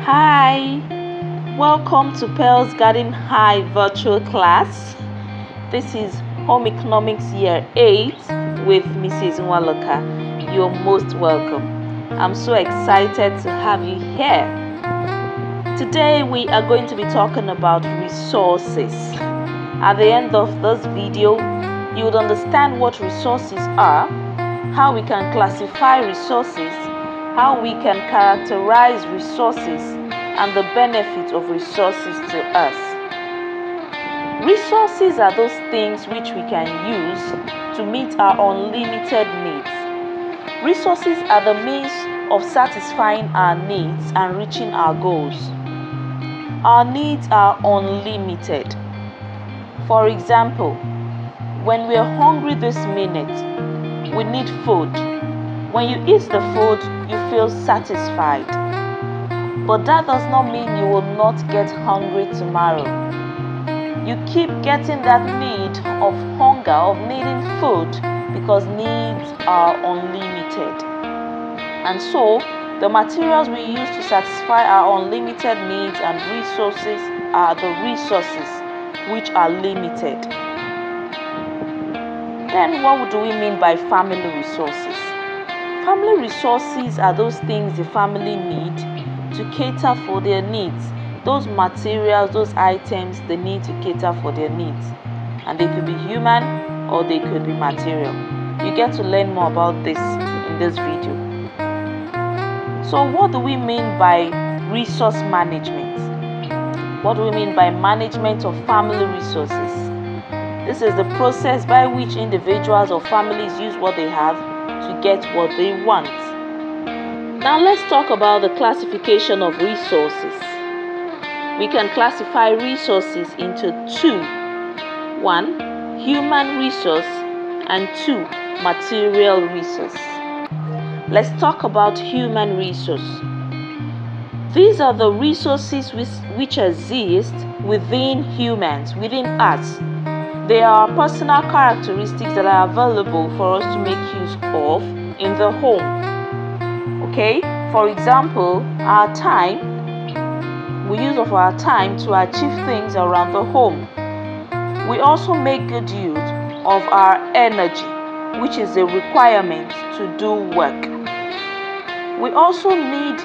Hi, welcome to Pearl's Garden High virtual class. This is Home Economics Year 8 with Mrs. Nwaloka. You're most welcome. I'm so excited to have you here. Today we are going to be talking about resources. At the end of this video, you would understand what resources are, how we can classify resources, how we can characterize resources, and the benefit of resources to us. Resources are those things which we can use to meet our unlimited needs. Resources are the means of satisfying our needs and reaching our goals. Our needs are unlimited. For example, when we are hungry this minute, we need food. When you eat the food, you feel satisfied. But that does not mean you will not get hungry tomorrow. You keep getting that need of hunger, of needing food, because needs are unlimited. And so, the materials we use to satisfy our unlimited needs and resources are the resources which are limited. Then what do we mean by family resources? Family resources are those things the family need to cater for their needs. Those materials, those items they need to cater for their needs. And they could be human or they could be material. You get to learn more about this in this video. So what do we mean by resource management? What do we mean by management of family resources? This is the process by which individuals or families use what they have to get what they want. Now let's talk about the classification of resources. We can classify resources into two. 1. Human resource, and 2. Material resource. Let's talk about human resource. These are the resources which exist within humans, within us. They are personal characteristics that are available for us to make use of in the home. Okay, for example, our time, we use of our time to achieve things around the home. We also make good use of our energy, which is a requirement to do work. We also need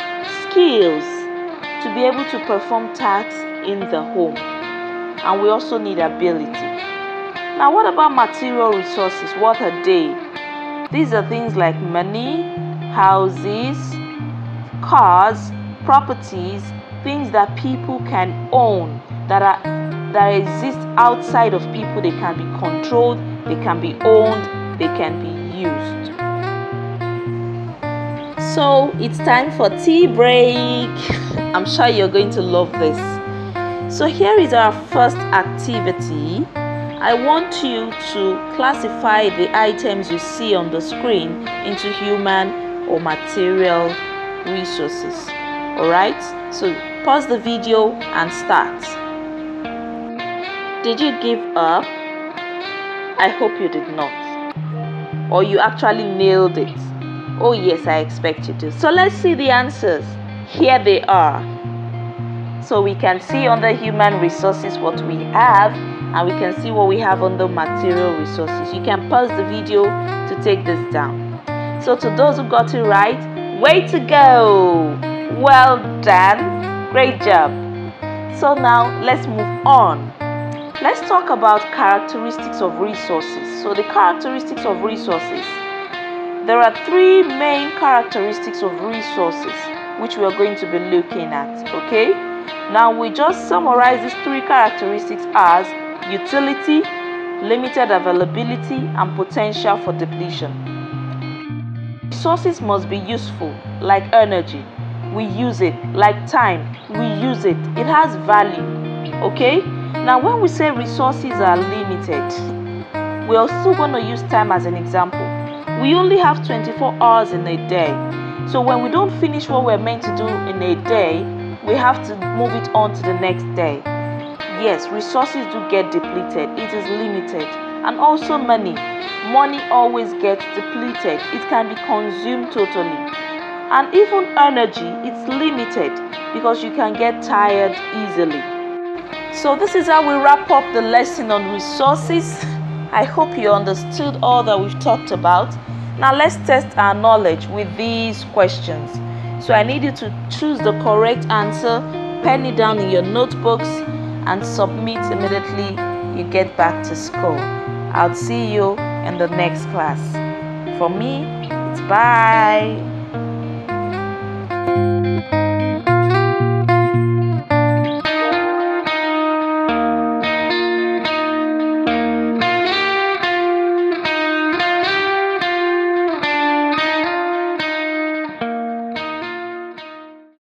skills to be able to perform tasks in the home, and we also need ability. Now, what about material resources? What are they? These are things like money, houses, cars, properties, things that people can own, that exist outside of people. They can be controlled, they can be owned, they can be used. So it's time for tea break. I'm sure you're going to love this. So here is our first activity. I want you to classify the items you see on the screen into human or material resources. Alright, so pause the video and start. Did you give up? I hope you did not. Or you actually nailed it. Oh yes, I expect you to. So let's see the answers. Here they are. So we can see under human resources what we have, and we can see what we have under material resources. You can pause the video to take this down. So to those who got it right, way to go! Well done! Great job! So now let's move on. Let's talk about characteristics of resources. So the characteristics of resources. There are three main characteristics of resources which we are going to be looking at, okay? Now we just summarize these three characteristics as utility, limited availability, and potential for depletion. Resources must be useful, like energy. We use it. Like time, we use it. It has value, okay? Now when we say resources are limited, we are still going to use time as an example. We only have 24 hours in a day. So when we don't finish what we're meant to do in a day, we have to move it on to the next day. Yes, resources do get depleted. It is limited. And also money. Money always gets depleted. It can be consumed totally. And even energy, it's limited. because you can get tired easily. So this is how we wrap up the lesson on resources. I hope you understood all that we've talked about. Now let's test our knowledge with these questions. So I need you to choose the correct answer, pen it down in your notebooks, and submit immediately you get back to school. I'll see you in the next class. For me, it's bye.